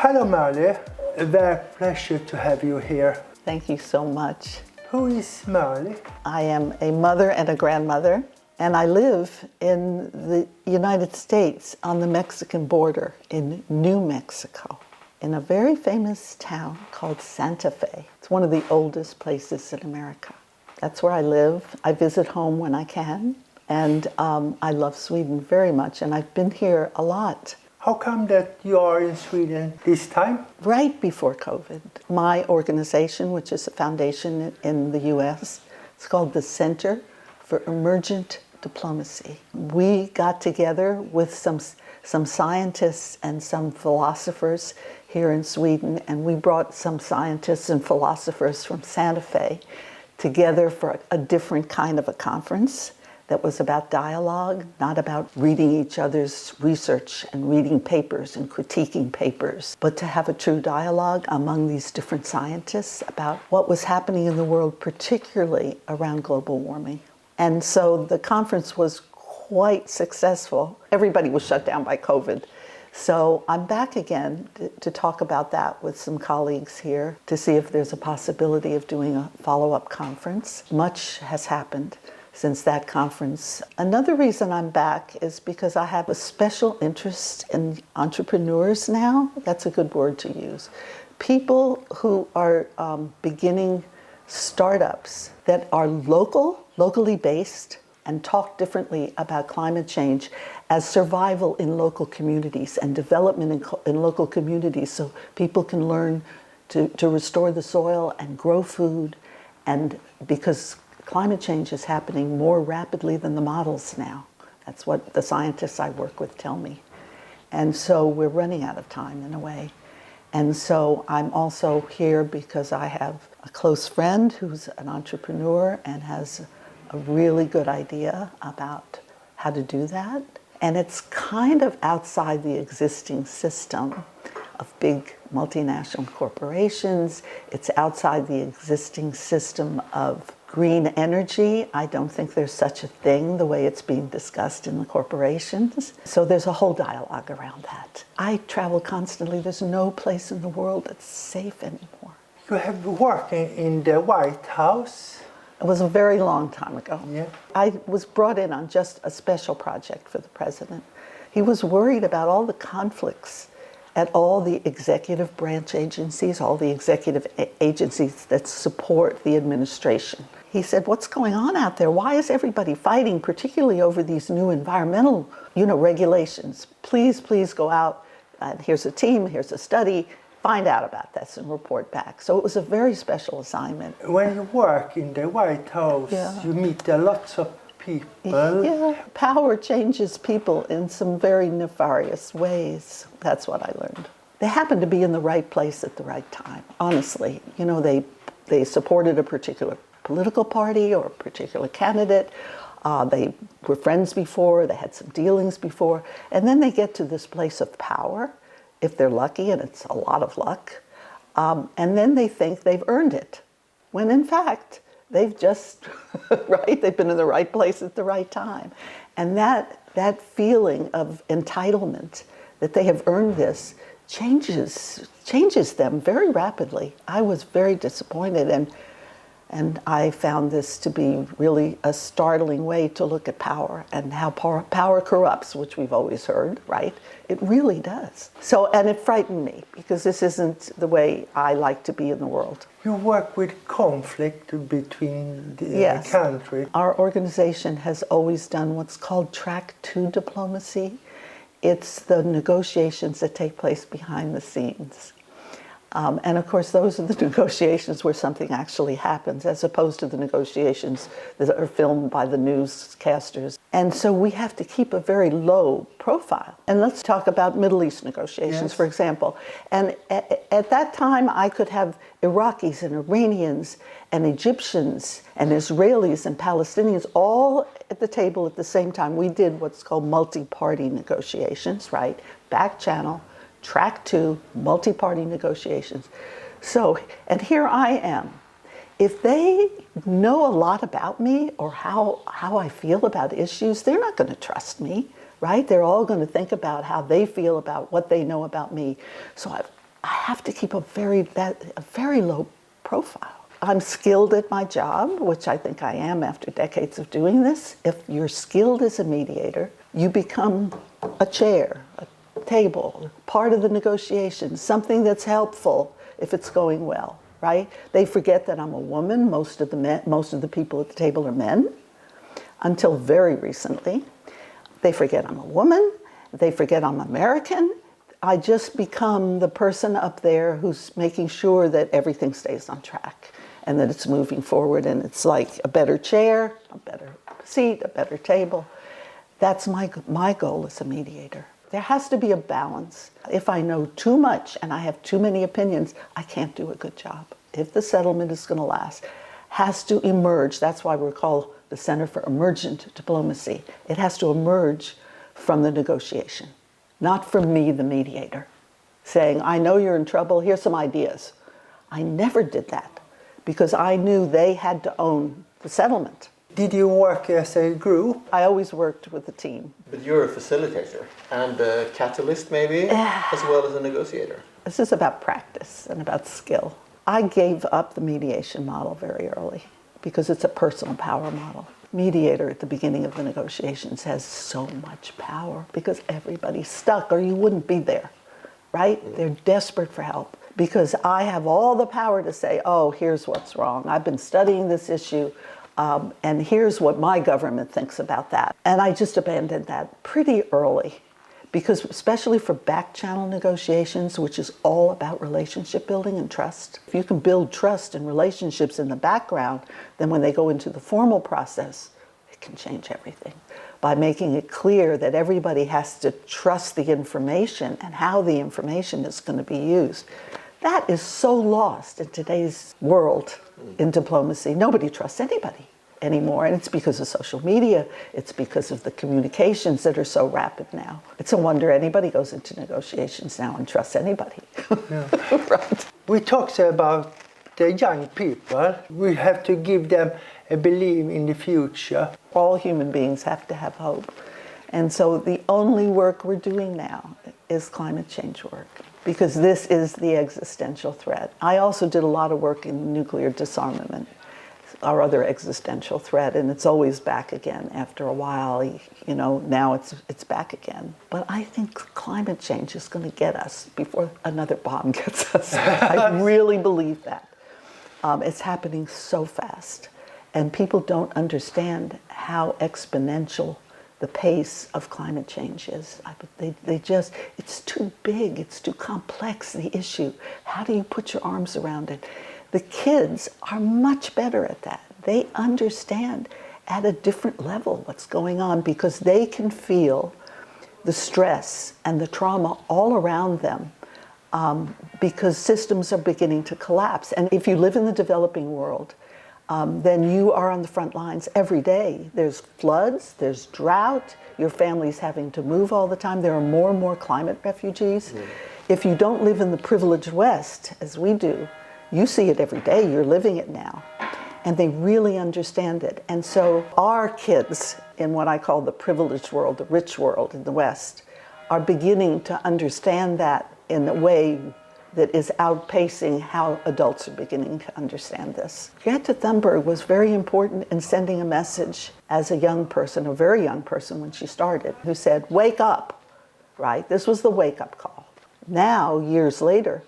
Hello Merle, a very pleasure to have you here. Thank you so much. Who is Merle? I am a mother and a grandmother, and I live in the United States on the Mexican border in New Mexico, in a very famous town called Santa Fe. It's one of the oldest places in America. That's where I live. I visit home when I can, and I love Sweden very much, and I've been here a lot. How come that you are in Sweden this time? Right before COVID, my organization, which is a foundation in the US, it's called the Center for Emergent Diplomacy. We got together with some scientists and some philosophers here in Sweden, and we brought some scientists and philosophers from Santa Fe together for a different kind of a conference that was about dialogue, not about reading each other's research and reading papers and critiquing papers, but to have a true dialogue among these different scientists about what was happening in the world, particularly around global warming. And so the conference was quite successful. Everybody was shut down by COVID. So I'm back again to talk about that with some colleagues here to see if there's a possibility of doing a follow-up conference. Much has happened since that conference. Another reason I'm back is because I have a special interest in entrepreneurs now. That's a good word to use. People who are beginning startups that are locally based, and talk differently about climate change as survival in local communities and development in local communities, so people can learn to restore the soil and grow food, and because climate change is happening more rapidly than the models now. That's what the scientists I work with tell me. And so we're running out of time in a way. And so I'm also here because I have a close friend who's an entrepreneur and has a really good idea about how to do that. And it's kind of outside the existing system of big multinational corporations. It's outside the existing system of green energy. I don't think there's such a thing the way it's being discussed in the corporations. So there's a whole dialogue around that. I travel constantly. There's no place in the world that's safe anymore. You have worked in the White House. It was a very long time ago. Yeah. I was brought in on just a special project for the president. He was worried about all the conflicts at all the executive branch agencies, all the executive agencies that support the administration. He said, what's going on out there? Why is everybody fighting, particularly over these new environmental, regulations? Please go out, and here's a team, here's a study, find out about this and report back. So it was a very special assignment. When you work in the White House, you meet a lot of people. Yeah, power changes people in some very nefarious ways. That's what I learned. They happened to be in the right place at the right time, honestly. They supported a particular political party or a particular candidate. They were friends before, they had some dealings before, and then they get to this place of power, if they're lucky, and it's a lot of luck, and then they think they've earned it, when in fact, they've just, they've been in the right place at the right time. And that feeling of entitlement, that they have earned this, changes them very rapidly. I was very disappointed, and I found this to be really a startling way to look at power and how power corrupts, which we've always heard, right? It really does. So, and it frightened me because this isn't the way I like to be in the world. You work with conflict between the countries. Our organization has always done what's called track 2 diplomacy. It's the negotiations that take place behind the scenes. And of course, those are the negotiations where something actually happens, as opposed to the negotiations that are filmed by the newscasters. And so we have to keep a very low profile. And let's talk about Middle East negotiations, for example. And at that time, I could have Iraqis and Iranians and Egyptians and Israelis and Palestinians all at the table at the same time. We did what's called multi-party negotiations, right? Back channel. Track 2, multi-party negotiations. So, and here I am. If they know a lot about me or how I feel about issues, they're not going to trust me, right? They're all going to think about how they feel about what they know about me. So I've I have to keep a very low profile. I'm skilled at my job, which I think I am after decades of doing this. If you're skilled as a mediator, you become a chair, a table, part of the negotiation, something that's helpful if it's going well, right? They forget that I'm a woman. Most of the people at the table are men, until very recently. They forget I'm a woman. They forget I'm American. I just become the person up there who's making sure that everything stays on track and that it's moving forward, and it's like a better chair, a better seat, a better table. That's my goal as a mediator. There has to be a balance. If I know too much and I have too many opinions, I can't do a good job. If the settlement is going to last, has to emerge. That's why we're called the Center for Emergent Diplomacy. It has to emerge from the negotiation, not from me, the mediator, saying, I know you're in trouble, here's some ideas. I never did that because I knew they had to own the settlement. Did you work as a group? I always worked with a team. But you're a facilitator and a catalyst maybe, as well as a negotiator. This is about practice and about skill. I gave up the mediation model very early because it's a personal power model. Mediator at the beginning of the negotiations has so much power because everybody's stuck or you wouldn't be there, right? They're desperate for help because I have all the power to say, oh, here's what's wrong. I've been studying this issue and here's what my government thinks about that. And I just abandoned that pretty early because especially for back channel negotiations, which is all about relationship building and trust. If you can build trust and relationships in the background, then when they go into the formal process, it can change everything. By making it clear that everybody has to trust the information and how the information is going to be used. That is so lost in today's world in diplomacy. Nobody trusts anybody anymore, and it's because of social media. It's because of the communications that are so rapid now. It's a wonder anybody goes into negotiations now and trusts anybody. Yeah. Right. We talked about the young people. We have to give them a belief in the future. All human beings have to have hope. And so the only work we're doing now is climate change work, because this is the existential threat. I also did a lot of work in nuclear disarmament, our other existential threat, and it's always back again after a while. You know, now it's back again. But I think climate change is going to get us before another bomb gets us. I really believe that. It's happening so fast, and people don't understand how exponential the pace of climate change is. They just, it's too big, it's too complex, the issue. How do you put your arms around it? The kids are much better at that. They understand at a different level what's going on because they can feel the stress and the trauma all around them because systems are beginning to collapse. And if you live in the developing world, then you are on the front lines every day. There's floods, there's drought, your family's having to move all the time. There are more and more climate refugees. If you don't live in the privileged West, as we do, you see it every day, you're living it now. And they really understand it. And so our kids in what I call the privileged world, the rich world in the West, are beginning to understand that in a way that is outpacing how adults are beginning to understand this. Greta Thunberg was very important in sending a message as a young person, a very young person when she started, who said, wake up, right? This was the wake-up call. Now, years later,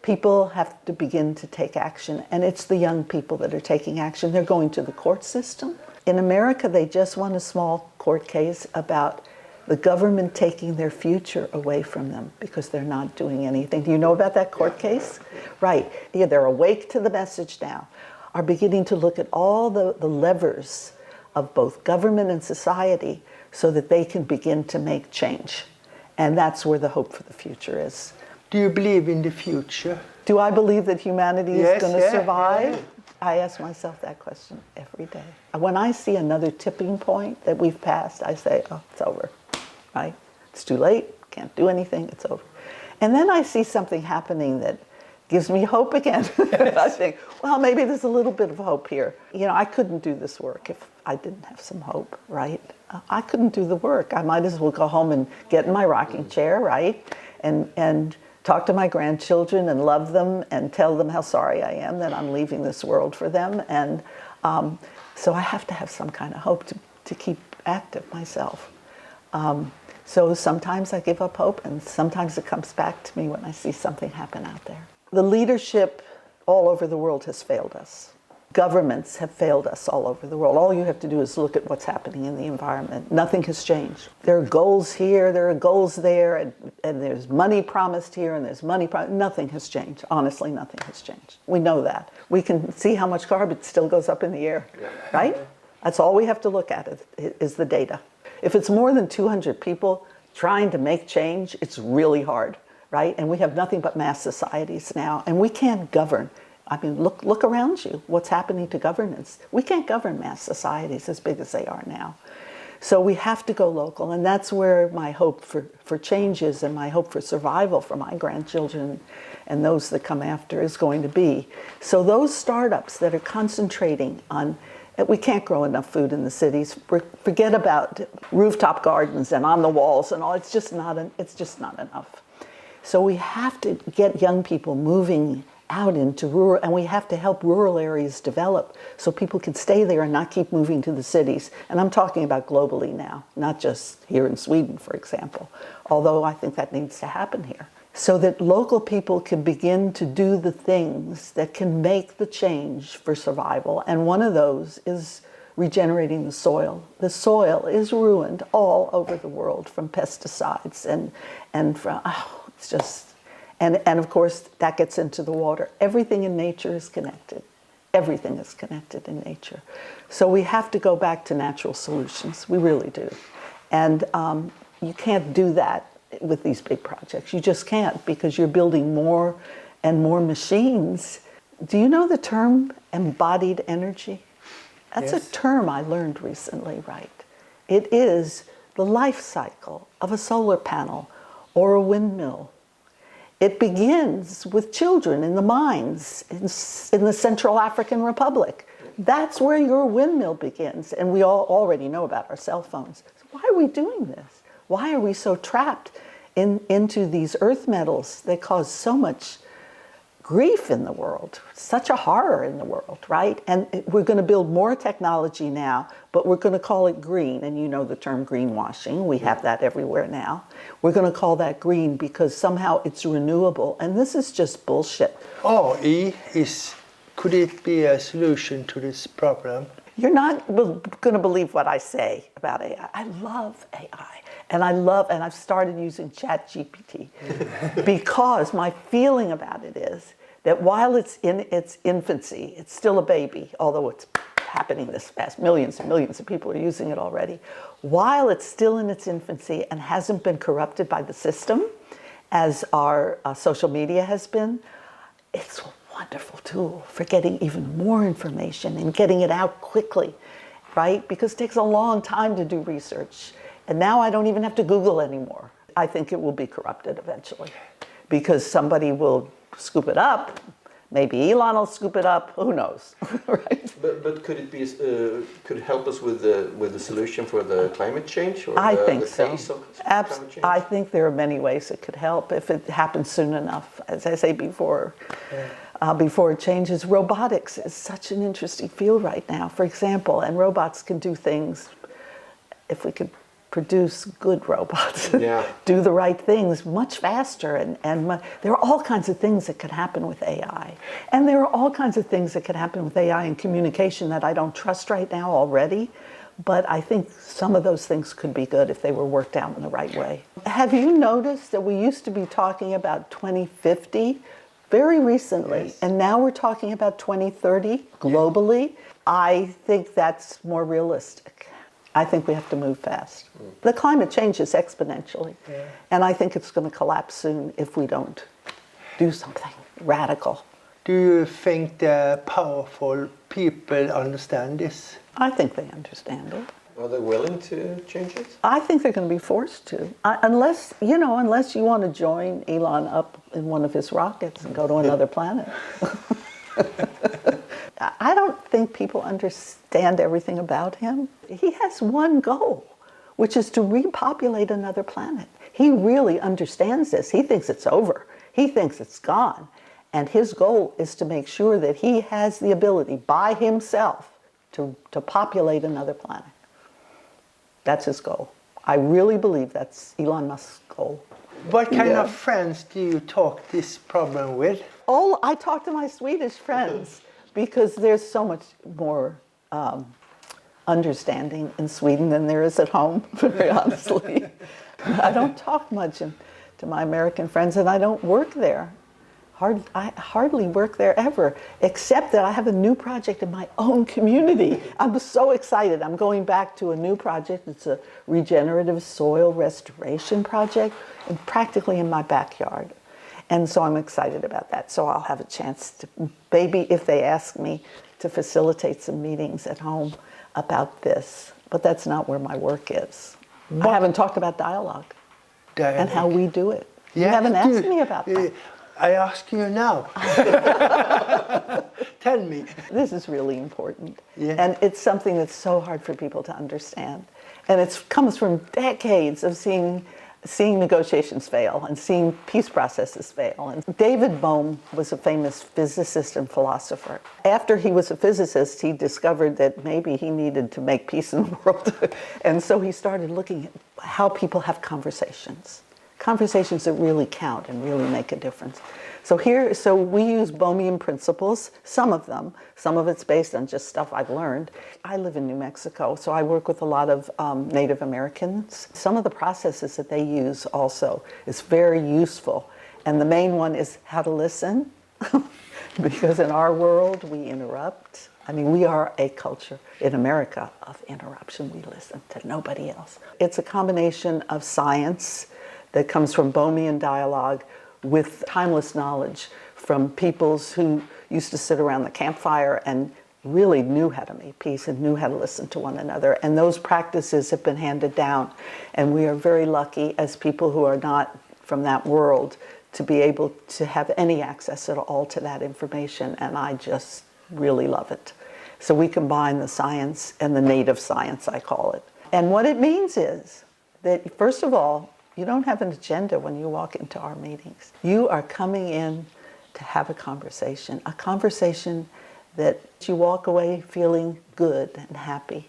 people have to begin to take action, and it's the young people that are taking action. They're going to the court system. In America, they just won a small court case about the government taking their future away from them because they're not doing anything. Do you know about that court case? Right. Yeah, they're awake to the message now, are beginning to look at all the levers of both government and society so that they can begin to make change. And that's where the hope for the future is. Do you believe in the future? Do I believe that humanity is going to survive? Yeah. I ask myself that question every day. When I see another tipping point that we've passed, I say, oh, it's over, right? It's too late, can't do anything, it's over. And then I see something happening that gives me hope again. I think, well, maybe there's a little bit of hope here. You know, I couldn't do this work if I didn't have some hope, right? I couldn't do the work. I might as well go home and get in my rocking chair, right? And talk to my grandchildren and love them and tell them how sorry I am that I'm leaving this world for them. And so I have to have some kind of hope to keep active myself. So sometimes I give up hope, and sometimes it comes back to me when I see something happen out there. The leadership all over the world has failed us. Governments have failed us all over the world. All you have to do is look at what's happening in the environment. Nothing has changed. There are goals here, there are goals there, and there's money promised here, and there's money promised. Nothing has changed. Honestly, nothing has changed. We know that. We can see how much garbage still goes up in the air, right? That's all we have to look at is the data. If it's more than 200 people trying to make change, it's really hard, right? And we have nothing but mass societies now, and we can't govern. I mean, look around you. What's happening to governance? We can't govern mass societies as big as they are now. So we have to go local, and that's where my hope for change is, and my hope for survival for my grandchildren and those that come after is going to be. So those startups that are concentrating on, we can't grow enough food in the cities. Forget about rooftop gardens and on the walls and all. It's just not enough. So we have to get young people moving out into rural, and we have to help rural areas develop so people can stay there and not keep moving to the cities. And I'm talking about globally now, not just here in Sweden, for example, although I think that needs to happen here, so that local people can begin to do the things that can make the change for survival. And one of those is regenerating the soil. The soil is ruined all over the world from pesticides and from, it's just, and of course that gets into the water. Everything in nature is connected. Everything is connected in nature. So we have to go back to natural solutions. We really do. And you can't do that with these big projects. You just can't, because you're building more and more machines. Do you know the term embodied energy? That's Yes. a term I learned recently, right? It is the life cycle of a solar panel or a windmill. It begins with children in the mines in the Central African Republic. That's where your windmill begins. And we all already know about our cell phones. So why are we doing this? Why are we so trapped into these earth metals that cause so much grief in the world, such a horror in the world, right? And we're going to build more technology now, but we're going to call it green. And you know the term greenwashing. We have that everywhere now. We're going to call that green because somehow it's renewable. And this is just bullshit. AI could it be a solution to this problem? You're not going to believe what I say about AI. I love AI. And I've started using ChatGPT because my feeling about it is that while it's in its infancy, it's still a baby, although it's happening this fast. Millions and millions of people are using it already. While it's still in its infancy and hasn't been corrupted by the system, as our social media has been, it's a wonderful tool for getting even more information and getting it out quickly, right? Because it takes a long time to do research. And now I don't even have to Google anymore. I think it will be corrupted eventually because somebody will scoop it up. Maybe Elon will scoop it up. Who knows, right? But could it be could it help us with the solution for the climate change, or I the think pace so. of climate change? I think there are many ways it could help if it happens soon enough. As I say before it changes. Robotics is such an interesting field right now, for example, and robots can do things. If we could produce good robots, do the right things much faster, and there are all kinds of things that could happen with AI. And there are all kinds of things that could happen with AI in communication that I don't trust right now already, but I think some of those things could be good if they were worked out in the right way. Have you noticed that we used to be talking about 2050 very recently, Yes. and now we're talking about 2030 globally? I think that's more realistic. I think we have to move fast. The climate changes exponentially, and I think it's going to collapse soon if we don't do something radical. Do you think the powerful people understand this? I think they understand it. Are they willing to change it? I think they're going to be forced to, unless you want to join Elon up in one of his rockets and go to another planet. I don't think people understand everything about him. He has one goal, which is to repopulate another planet. He really understands this. He thinks it's over. He thinks it's gone. And his goal is to make sure that he has the ability by himself to populate another planet. That's his goal. I really believe that's Elon Musk's goal. What kind of friends do you talk this problem with? Oh, I talk to my Swedish friends because there's so much more understanding in Sweden than there is at home, very honestly. I don't talk much to my American friends, and I don't work there. I hardly work there ever, except that I have a new project in my own community. I'm so excited. I'm going back to a new project. It's a regenerative soil restoration project, and practically in my backyard. And so I'm excited about that. So I'll have a chance to, maybe if they ask me, to facilitate some meetings at home about this. But that's not where my work is. I haven't talked about dialogue and how we do it. You haven't asked me about that. I ask you now. Tell me. This is really important. Yeah. And it's something that's so hard for people to understand. And it comes from decades of seeing negotiations fail and seeing peace processes fail. And David Bohm was a famous physicist and philosopher. After he was a physicist, he discovered that maybe he needed to make peace in the world. And so he started looking at how people have conversations that really count and really make a difference. So we use Bohmian principles, some of them. Some of it's based on just stuff I've learned. I live in New Mexico, so I work with a lot of Native Americans. Some of the processes that they use also is very useful. And the main one is how to listen, because in our world, we interrupt. I mean, we are a culture in America of interruption. We listen to nobody else. It's a combination of science that comes from Bohmian dialogue with timeless knowledge from peoples who used to sit around the campfire and really knew how to make peace and knew how to listen to one another. And those practices have been handed down. And we are very lucky as people who are not from that world to be able to have any access at all to that information. And I just really love it. So we combine the science and the native science, I call it. And what it means is that, first of all, you don't have an agenda when you walk into our meetings. You are coming in to have a conversation that you walk away feeling good and happy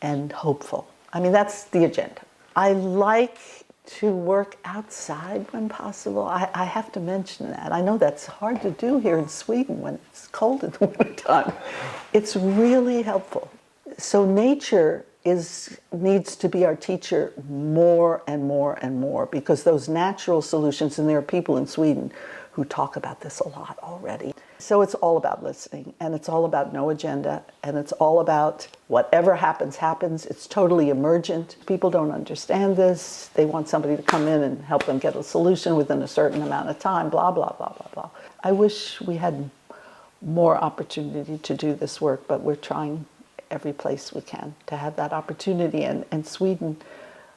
and hopeful. I mean, that's the agenda. I like to work outside when possible. I have to mention that. I know that's hard to do here in Sweden when it's cold in the wintertime. It's really helpful. So nature needs to be our teacher more and more and more, because those natural solutions, and there are people in Sweden who talk about this a lot already. So it's all about listening, and it's all about no agenda, and it's all about whatever happens, happens. It's totally emergent. People don't understand this. They want somebody to come in and help them get a solution within a certain amount of time, blah, blah, blah, blah, blah. I wish we had more opportunity to do this work, but we're trying every place we can to have that opportunity. And Sweden,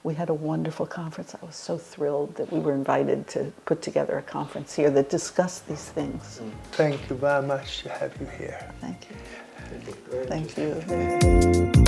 we had a wonderful conference. I was so thrilled that we were invited to put together a conference here that discussed these things. Thank you very much to have you here. Thank you. Thank you.